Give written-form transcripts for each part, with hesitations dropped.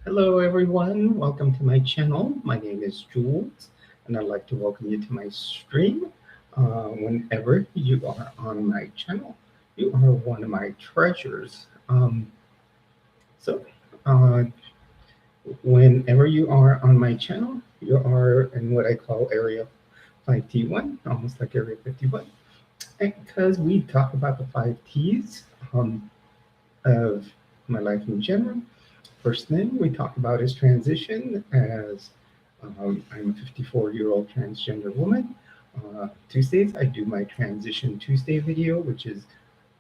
Hello, everyone. Welcome to my channel. My name is Jules, and I'd like to welcome you to my stream. Whenever you are on my channel, you are one of my treasures. So, whenever you are on my channel, you are in what I call Area 5T1, almost like Area 51, because we talk about the five T's of my life in general. First thing we talk about is transition, as I'm a 54-year-old transgender woman. Tuesdays, I do my Transition Tuesday video, which is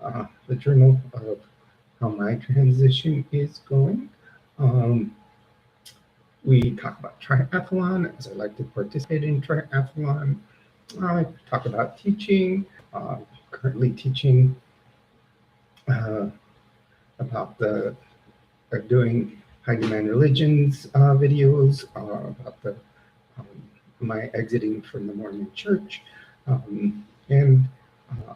the journal of how my transition is going. Um, we talk about triathlon, as I like to participate in triathlon. I talk about teaching, currently teaching uh, about the doing high demand religions videos about um, my exiting from the Mormon Church, and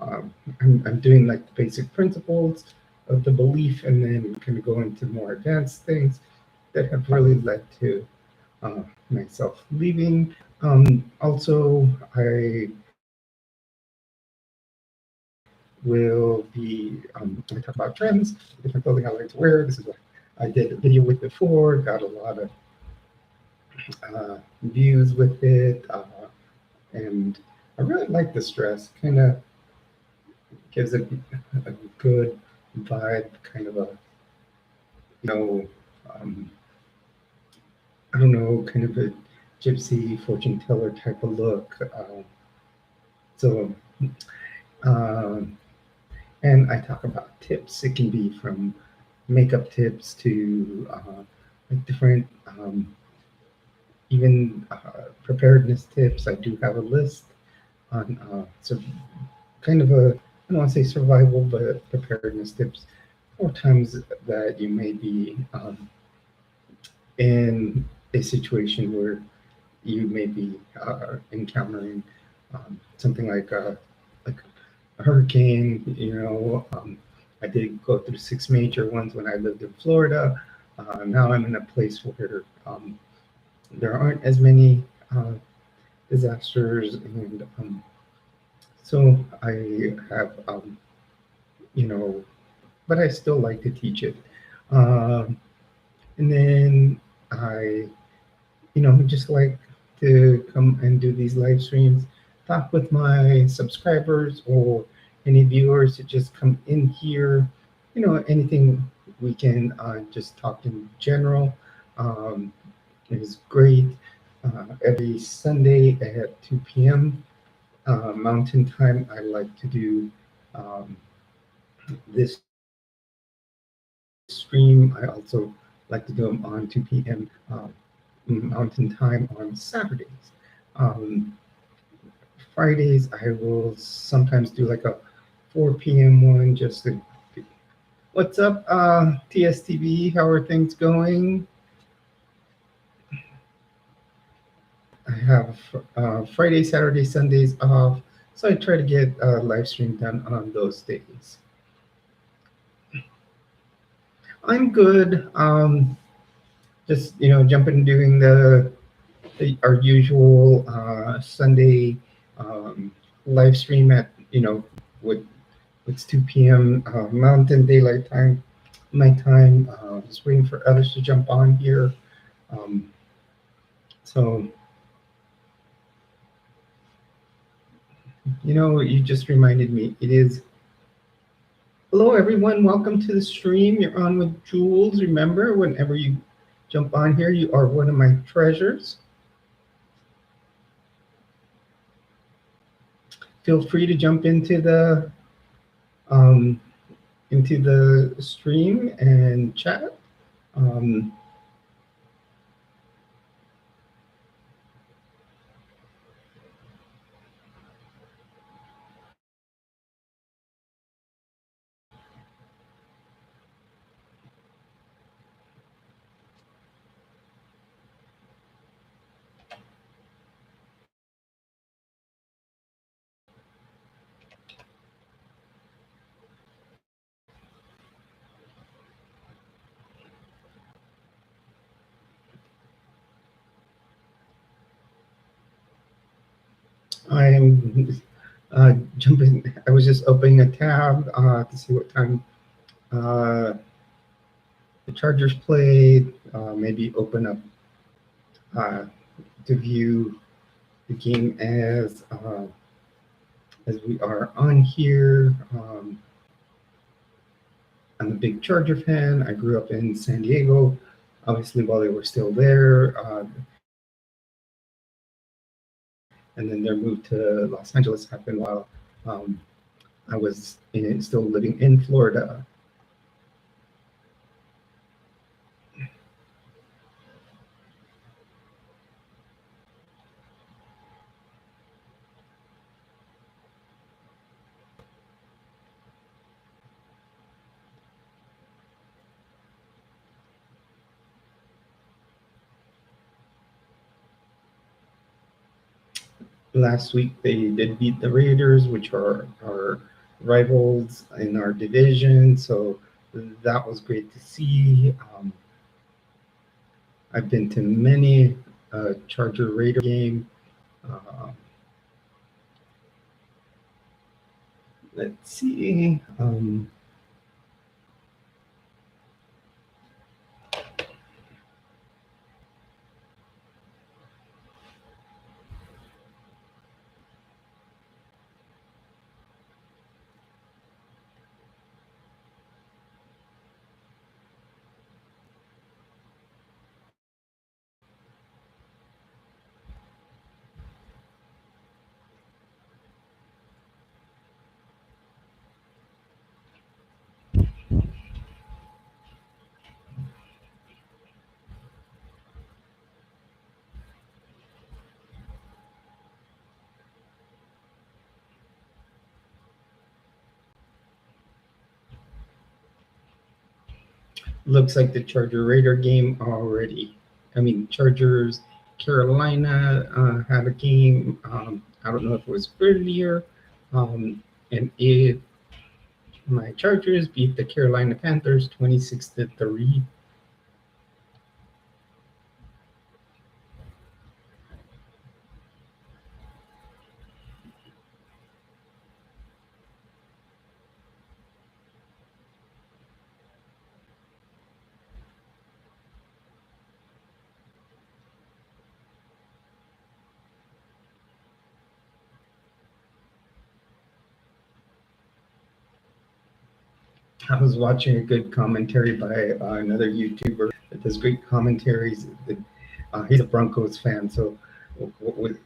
uh, I'm doing like the basic principles of the belief, and then kind of go into more advanced things that have really led to myself leaving. Also, I will be I talk about trends, different clothing I like to wear. This is what I did a video with before, got a lot of views with it, and I really like this dress. Kind of gives it a good vibe, kind of a you know, um, I don't know, kind of a gypsy fortune teller type of look. So, um, and I talk about tips. It can be from makeup tips to like different even preparedness tips. I do have a list on so kind of a I don't want to say survival, but preparedness tips for times that you may be in a situation where you may be encountering something like a hurricane. I did go through six major ones when I lived in Florida. Now I'm in a place where there aren't as many disasters, and so I have you know, but I still like to teach it. Um, and then I, just like to come and do these live streams, talk with my subscribers or any viewers to just come in here. Anything we can just talk in general um, is great. Every Sunday at 2 p.m. Mountain Time, I like to do um, this stream. I also like to do them on 2 p.m. Mountain Time on Saturdays. Um, Fridays, I will sometimes do like a 4 p.m. one just to. What's up, TSTV? How are things going? I have Friday, Saturday, Sundays off, so I try to get a live stream done on those days. I'm good. Just jumping doing our usual Sunday live stream at what it's 2 p.m. Mountain Daylight Time, my time. Just waiting for others to jump on here. Um, so you just reminded me. It is. Hello, everyone. Welcome to the stream. You're on with Jules. Remember, whenever you jump on here, you are one of my treasures. Feel free to jump um, into the stream and chat. Um, am jumping. I was just opening a tab to see what time uh, the Chargers played. Maybe open up uh, to view the game as we are on here. I'm a big Charger fan. I grew up in San Diego, obviously while they were still there, and then their move to Los Angeles happened while um, I was still living in Florida. Last week they did beat the Raiders, which are our rivals in our division. So that was great to see. I've been to many Charger Raider game. Uh, let's see. Looks like the Charger Raider game already. I mean, Chargers Carolina had a game. I don't know if it was earlier. And it my Chargers beat the Carolina Panthers 26-3. I was watching a good commentary by another YouTuber that does great commentaries. He's a Broncos fan, so what,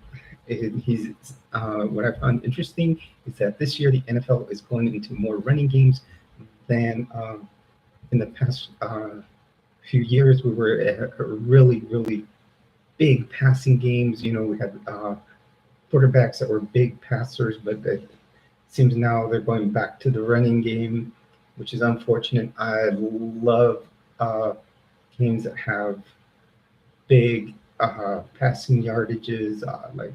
he's what I found interesting is that this year the NFL is going into more running games than in the past few years. We were at a really big passing games. You know, we had quarterbacks that were big passers, but it seems now they're going back to the running game, which is unfortunate. I love games that have big passing yardages. Like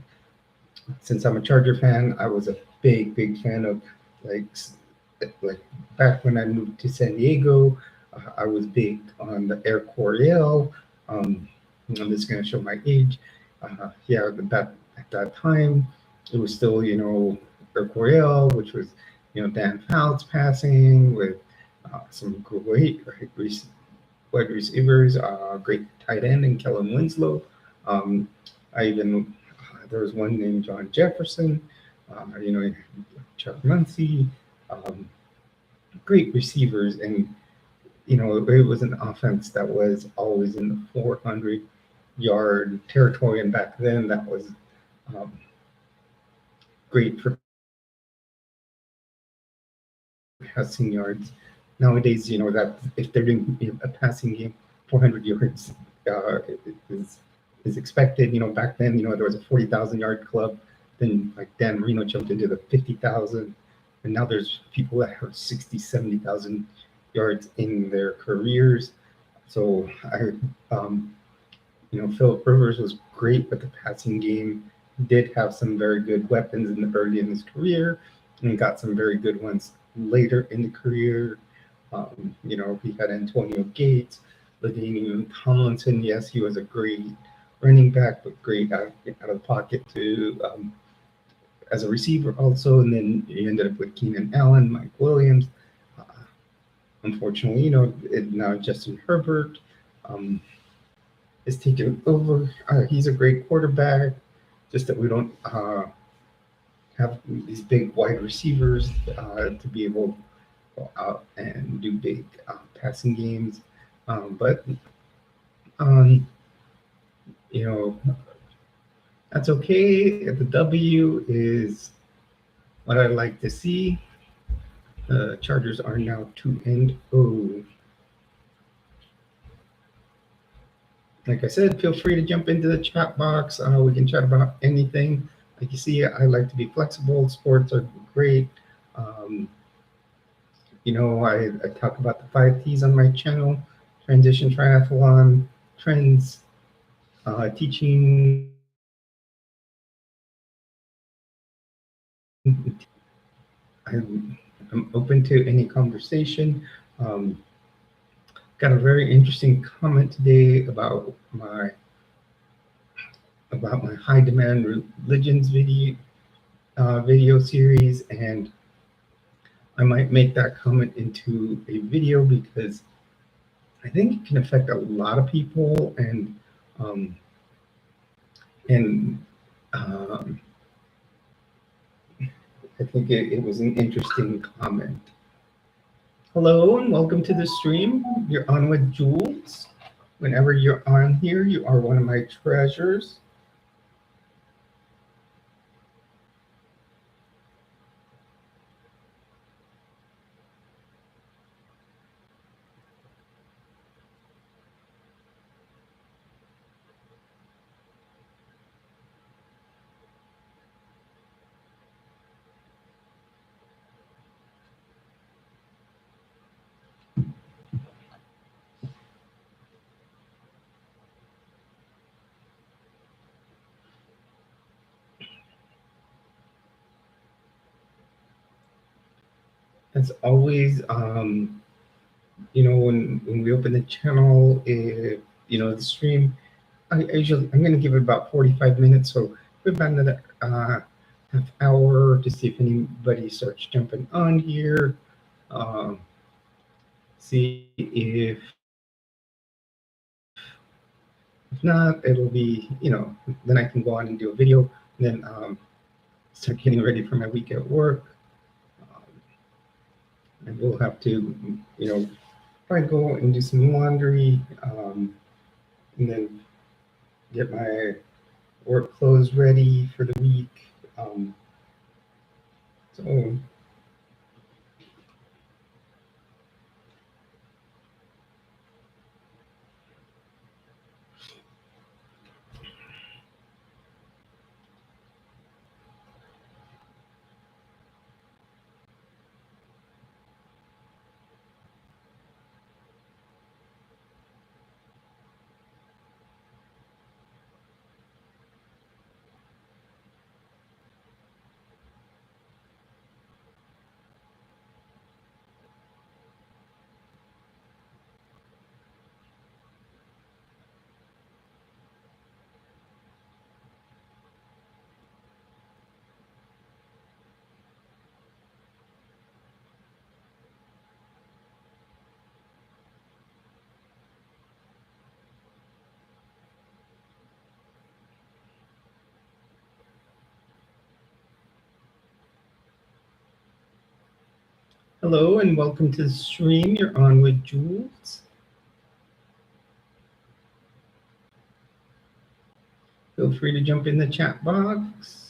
since I'm a Charger fan, I was a big fan of like like back when I moved to San Diego. I was big on the Air Coryell. I'm just gonna show my age. Yeah, that at that time it was still Air Coryell, which was Dan Fouts passing with some great wide receivers, great tight end in Kellen Winslow. I even there was one named John Jefferson. Chuck Muncie, um, great receivers, and it was an offense that was always in the 400-yard territory, and back then that was um, great for passing yards. Nowadays, that if they're doing a passing game, 400 yards is expected. Back then, there was a 40,000-yard club. Then, like Dan Marino jumped into the 50,000, and now there's people that have 60, 70,000 yards in their careers. So Philip Rivers was great with the passing game. He did have some very good weapons early in his career, and got some very good ones later in the career. He had Antonio Gates, LaDainian Tomlinson. Yes, he was a great running back, but great out of the pocket too. as a receiver also, and then you ended up with Keenan Allen, Mike Williams. Uh, Unfortunately, now Justin Herbert is taking over. He's a great quarterback, just that we don't have these big wide receivers to be able to go out and do big passing games. But um, you know, that's okay. The W is what I like to see. The Chargers are now 2-0. Like I said, feel free to jump into the chat box. We can chat about anything. Like you see, I like to be flexible. Sports are great. Um, I talk about the 5Ts on my channel: transition, triathlon, trends, teaching. I'm open to any conversation. Um, got a very interesting comment today about my high demand religions video series, and I might make that comment into a video because I think it can affect a lot of people, um, and um, I think it was an interesting comment. Hello and welcome to the stream. You're on with Jules. Whenever you're on here, you are one of my treasures. As always, when we open the channel, the stream, I'm going to give it about 45 minutes, so we've about another half hour to see if anybody starts jumping on here. See if not, it'll be, then I can go on and do a video, and then start getting ready for my week at work. And we'll have to, probably go and do some laundry, and then get my work clothes ready for the week. So hello and welcome to the stream. You're on with Jules. Feel free to jump in the chat box.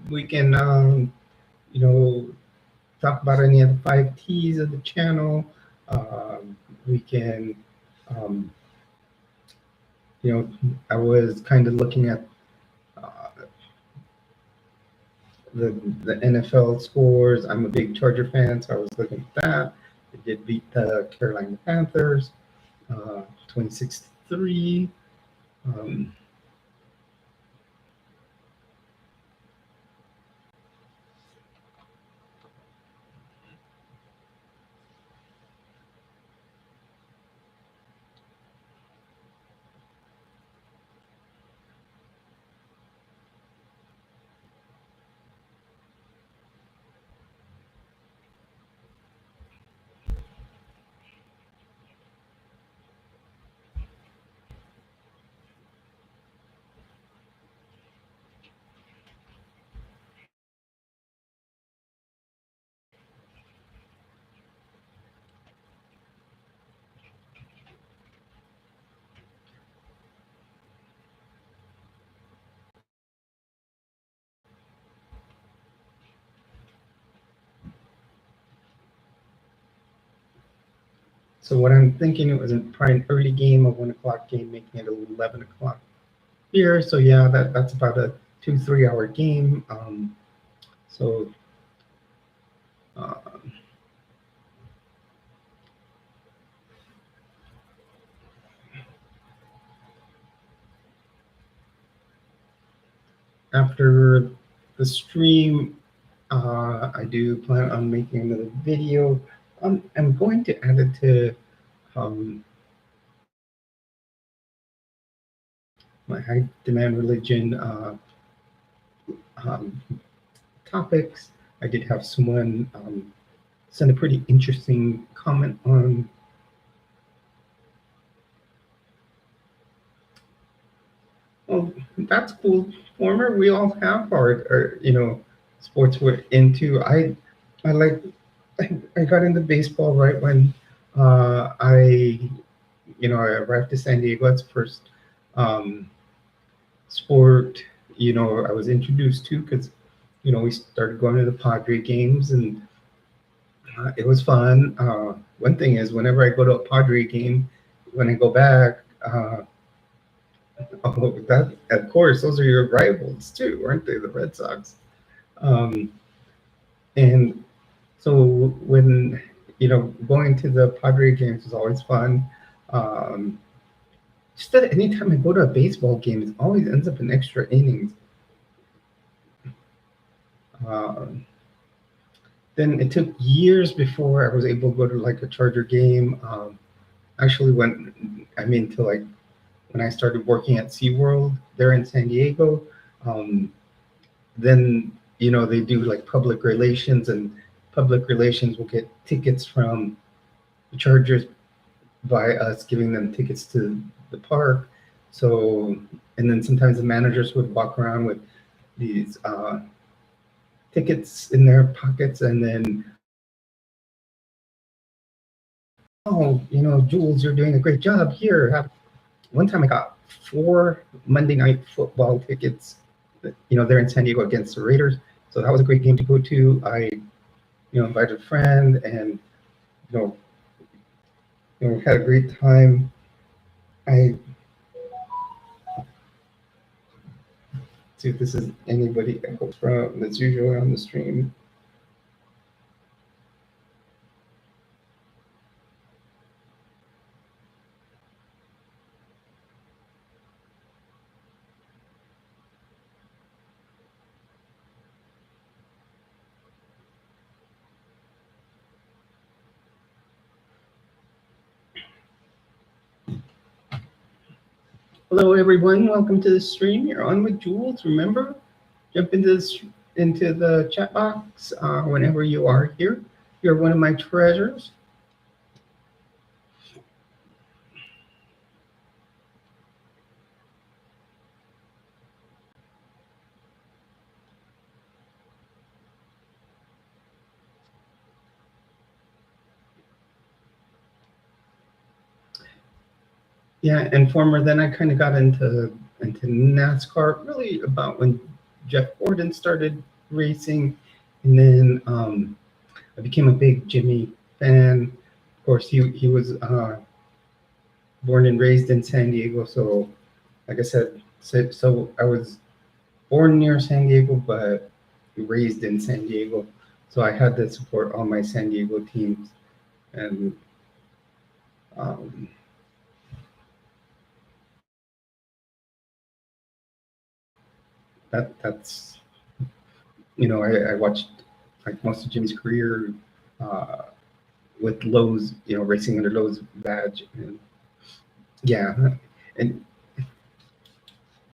We can, talk about any of the 5Ts of the channel. We can I was kind of looking at uh, the the NFL scores. I'm a big Charger fan, so I was looking at that. They did beat the Carolina Panthers, 26-3. Um, so what I'm thinking, it was probably an early game, a 1 o'clock game, making it 11 o'clock here. So yeah, that's about a 2-3 hour game. So uh, after the stream, I do plan on making another video. I'm going to add it to um, my high demand religion um, topics. I did have someone send a pretty interesting comment on. Well, that's cool, former. We all have our sports we're into. I like. I got into baseball right when I arrived to San Diego. It's the first um, sport I was introduced to because we started going to the Padre games and it was fun. One thing is, whenever I go to a Padre game, when I go back, oh, that of course those are your rivals too, aren't they? The Red Sox. Um, and so when going to the Padre games is always fun. Um, just that anytime I go to a baseball game, it always ends up in extra innings. Um, then it took years before I was able to go to like a Charger game. Actually, to like when I started working at SeaWorld there in San Diego, um, then they do like public relations, and public relations will get tickets from the Chargers by us giving them tickets to the park. So, and then sometimes the managers would walk around with these tickets in their pockets, and then, oh, Jules, you're doing a great job here. One time I got 4 Monday night football tickets, they're in San Diego against the Raiders. So that was a great game to go to. I, invited a friend and, you know, had a great time. I see if this is anybody else from that's usually on the stream. Hello, everyone. Welcome to the stream. You're on with Jules. Remember, jump into the chat box whenever you are here. You're one of my treasures. Yeah, and former. Then I kind of got into NASCAR, really about when Jeff Gordon started racing, and then I became a big Jimmy fan. Of course, he was born and raised in San Diego, so like I said, so I was born near San Diego, but raised in San Diego. So I had to support all my San Diego teams, and um, that's I watched like most of Jimmy's career uh, with Lowe's, racing under Lowe's badge, and yeah, and